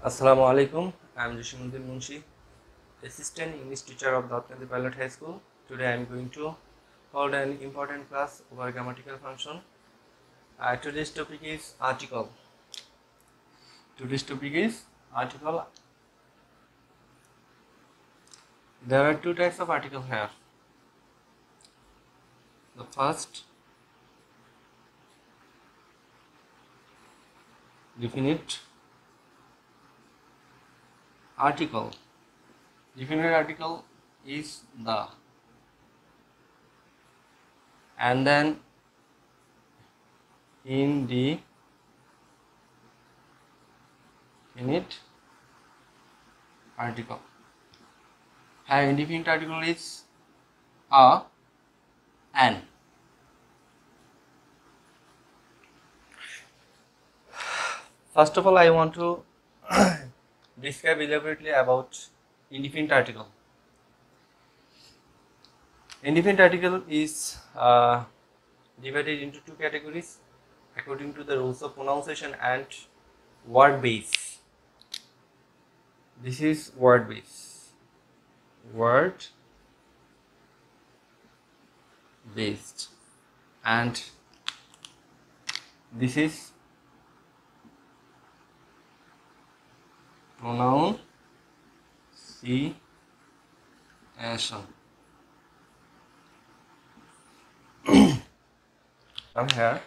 Assalamu alaikum. I am Joshimuddin Munshi, Assistant English Teacher of DaudkandiPilot High School. Today I am going to hold an important class over grammatical function. Today's topic is article. There are two types of article here. The first, definite article. Definite article is the, and then indefinite article. Here indefinite article is a, an. First of all, I want to describe elaborately about indefinite article. Indefinite article is divided into two categories according to the rules of pronunciation and word base. This is word base. Word based, and this is pronunciation. Come here.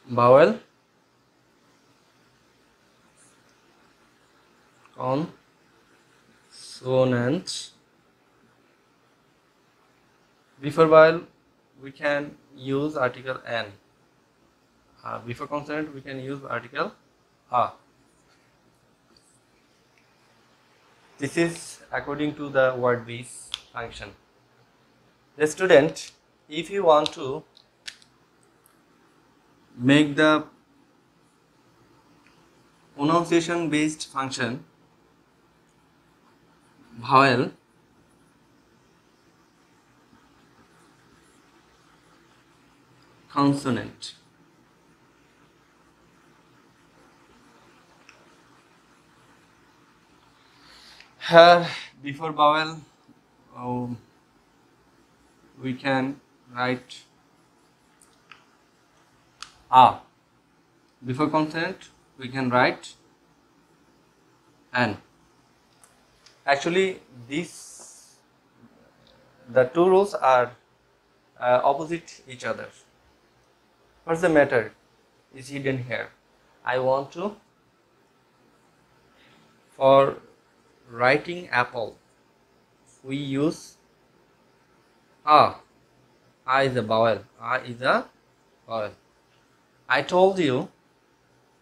Vowel, consonant. Before vowel we can use article n. Before consonant we can use article a. This is according to the word base function. The student, if you want to make the pronunciation based function vowel, consonant, here before vowel we can write a. Before consonant we can write an. Actually the two rules are opposite each other. What's the matter is hidden here. I want to, for writing apple we use a. A is a vowel. A is a vowel. I told you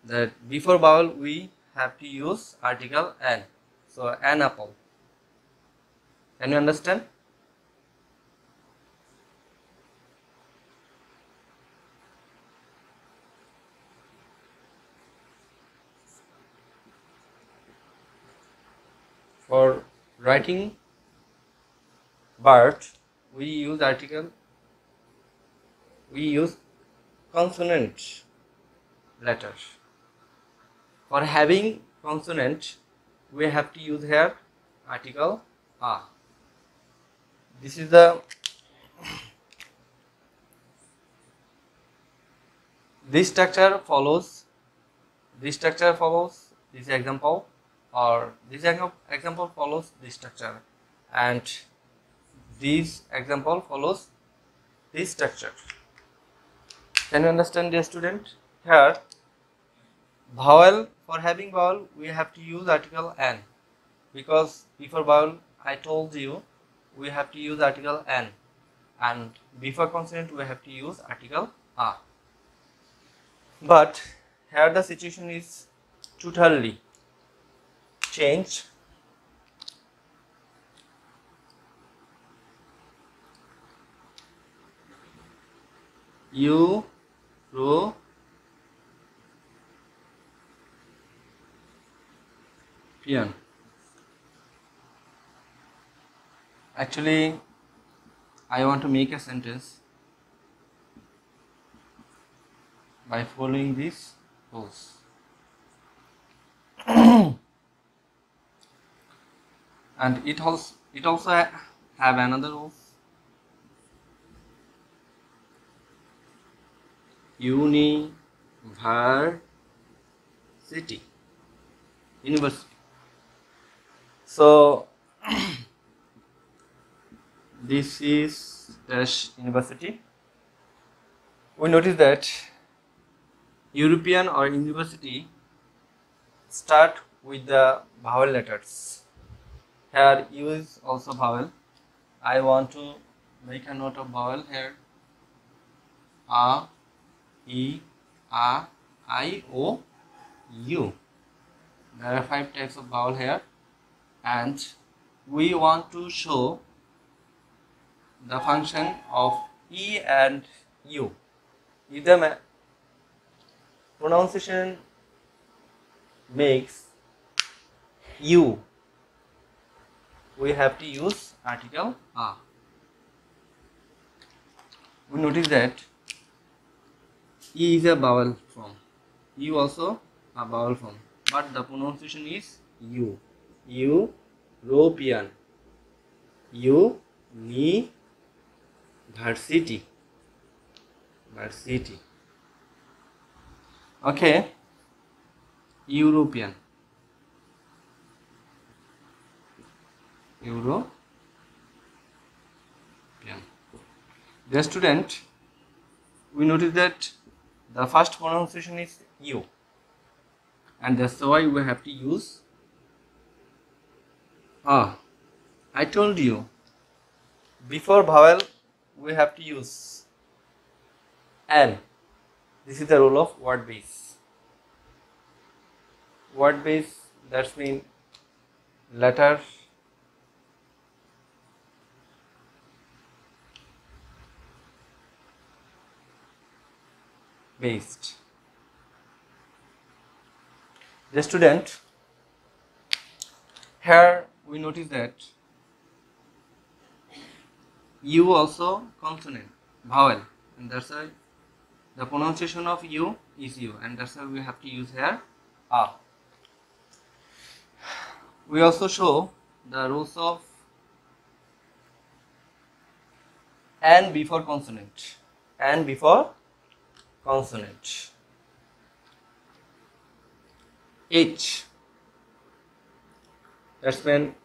that before vowel we have to use article an. So an apple. Can you understand? For writing bird we use article, we use consonant letter. For having consonant we have to use here article a. This is the this structure follows this example, or this example follows this structure, and this example follows this structure. Can you understand, dear student? Here vowel, for having vowel we have to use article an, because before vowel I told you we have to use article an, and before consonant we have to use article a. But here the situation is totally changed. You European. Actually, I want to make a sentence by following these rules. And it also have another rule. University. So this is dash university. We notice that European or university start with the vowel letters. Here U is also vowel. I want to make a note of vowel here. A, E, A, I, O, U. There are 5 types of vowel here, and we want to show the function of E and U. If the pronunciation makes U, we have to use article A. We notice that E is a vowel form, U also a vowel form, but the pronunciation is U. European. University. Okay. European. Dear student, we notice that the first pronunciation is U, and that's why we have to use A. I told you before vowel we have to use N. This is the rule of word base. Word base, that's mean letter based. The student, here we notice that U also consonant, vowel, and that's why the pronunciation of U is U, and that's why we have to use here A. We also show the rules of N before consonant. H. That's when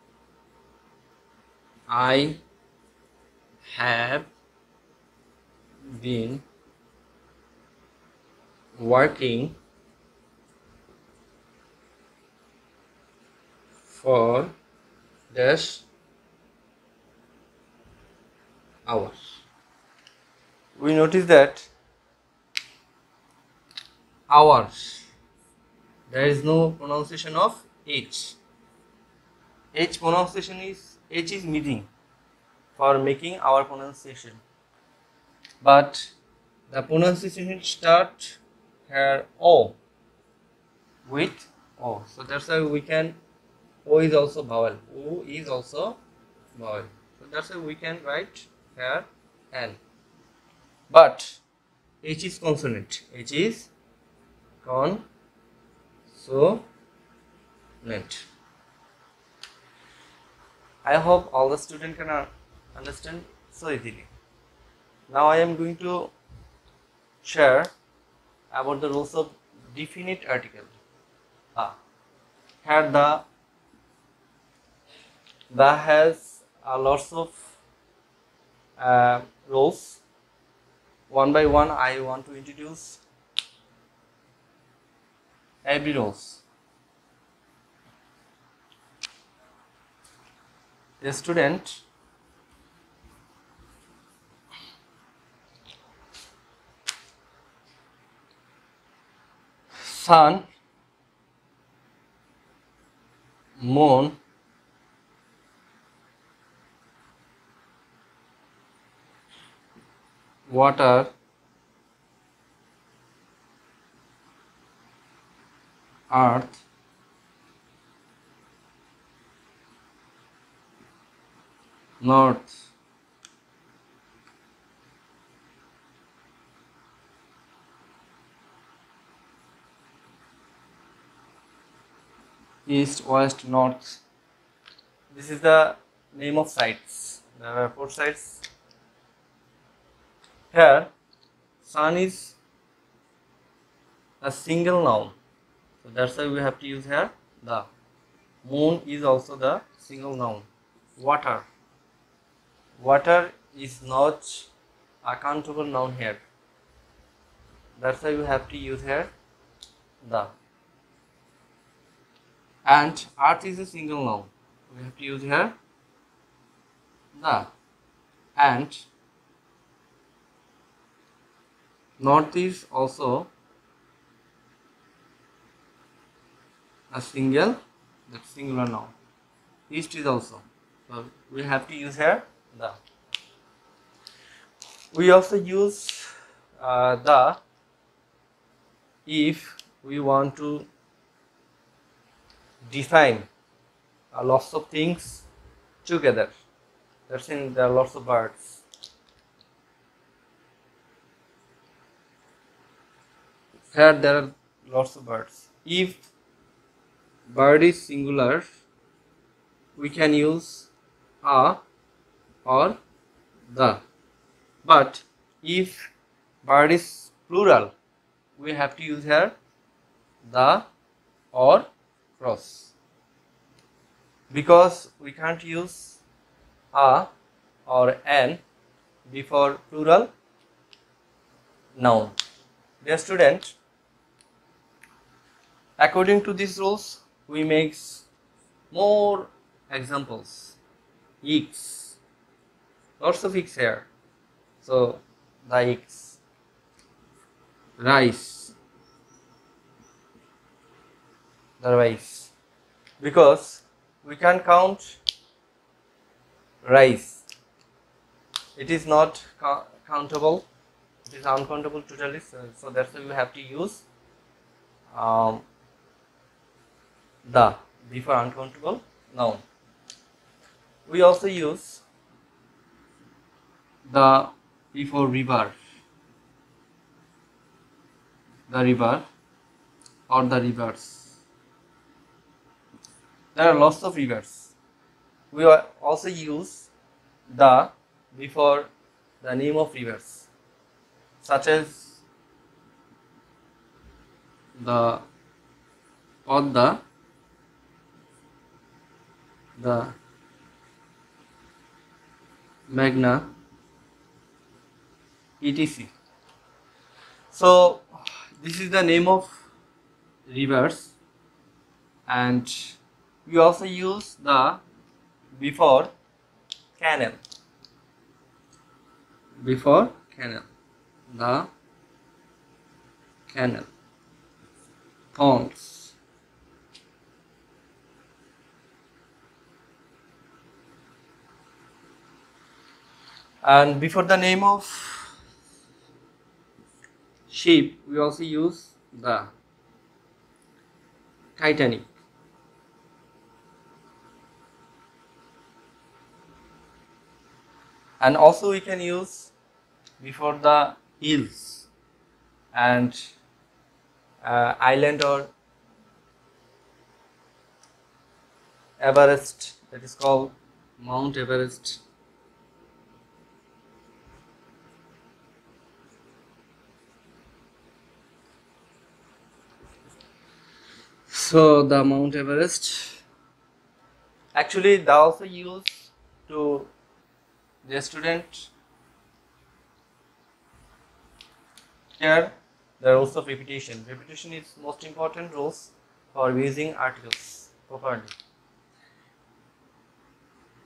I have been working for dash hours. We notice that hours, there is no pronunciation of H. H is missing for making our pronunciation, but the pronunciation start here O with O, so that's why we can, O is also vowel, so that's why we can write here N, but H is consonant, I hope all the students can understand so easily. Now I am going to share about the rules of definite article. Here the has lots of rules. One by one I want to introduce every rules. The student, sun, moon, water, earth, north, east, west, north. This is the name of sites. There are 4 sites. Here, sun is a single noun, so that's why we have to use here the. Moon is also the single noun. Water. Water is not a countable noun here. That's why we have to use here the. And earth is a single noun. We have to use here the. And north is also a singular noun. East is also. So we have to use here the. We also use the if we want to define lots of things together. That's in there are lots of birds. Here there are lots of birds. If bird is singular, we can use a or the. But if bird is plural, we have to use here the or cross, because we can't use a or an before plural noun. Dear student, according to these rules, we make more examples. X, lots of X here. So the X, rice, the rice, because we can count rice. It is not countable. It is uncountable totally. So that's why we have to use the before uncountable noun. We also use the before river, the river or the rivers. There are lots of rivers. We also use the before the name of rivers, such as the Padma, the Meghna, etc. So this is the name of rivers, and we also use the before canal, the canal, ponds, and before the name of ship we also use the Titanic. And also we can use before the hills and island or Everest, that is called Mount Everest. So the Mount Everest, actually they also use to the student here. There are also repetition. Repetition is most important rules for using articles properly.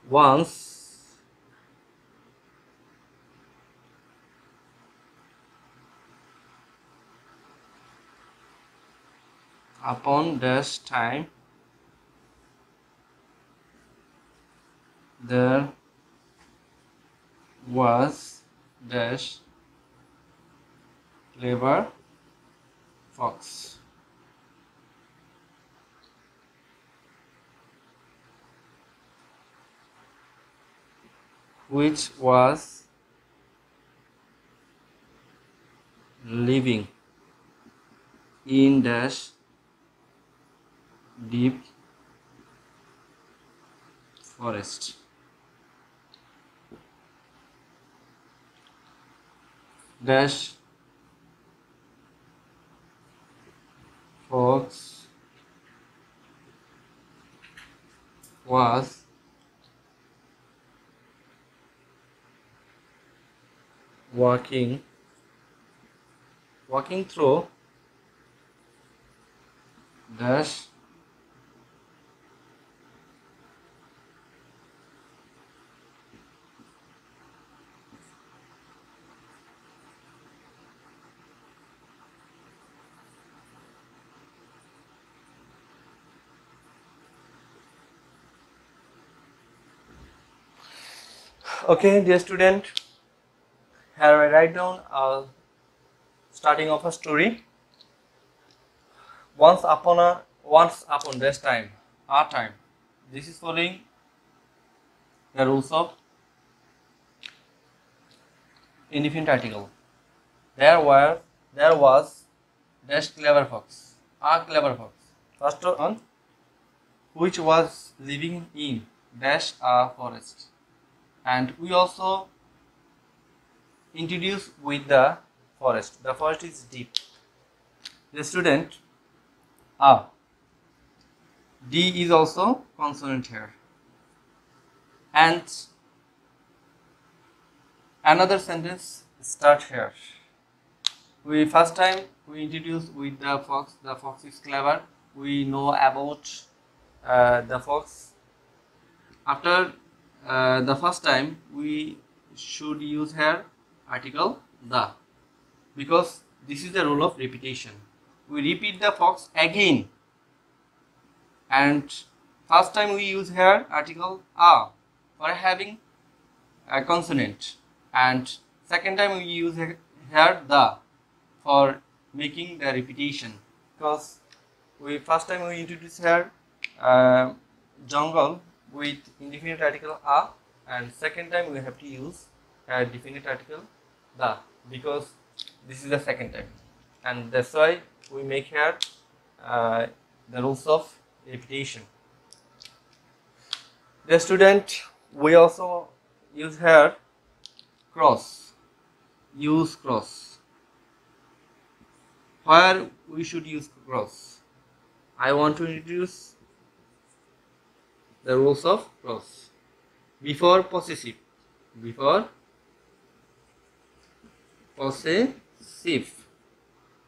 Once upon dash time there was dash clever fox. which was living in dash deep forest. Dash fox was walking through dash Okay, dear student, here I write down a starting of a story. Once upon this time, our time. This is following the rules of indefinite article. There was dash clever fox, a clever fox. First one, which was living in dash a forest, and we also introduce with the forest. The forest is deep. The student, D is also consonant here, and another sentence start here. First time we introduce with the fox. The fox is clever. We know about the fox. After the first time we should use here article the, because this is the rule of repetition. We repeat the fox again, and first time we use here article a for having a consonant, and second time we use here the for making the repetition, because first time we introduce here jungle with indefinite article a, and second time we have to use definite article the, because this is the second time, and that's why we make here the rules of repetition. The student, we also use here cross. Use cross. Where we should use cross? I want to introduce the rules of cross. Before possessive. Before possessive,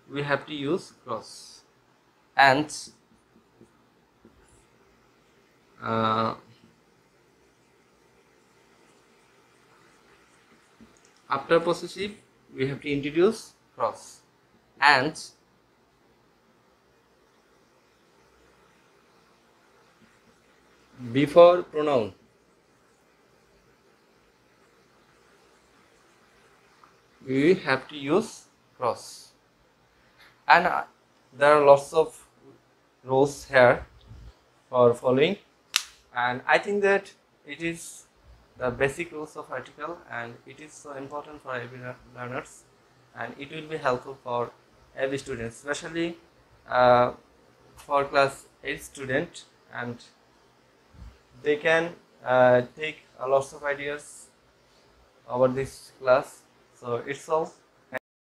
we have to use cross, and after possessive we have to introduce cross, and before pronoun we have to use cross, and there are lots of rules here for following, and I think that it is the basic rules of article, and it is so important for every learners, and it will be helpful for every student, especially for class 8 student, and they can take lots of ideas over this class. So it's all.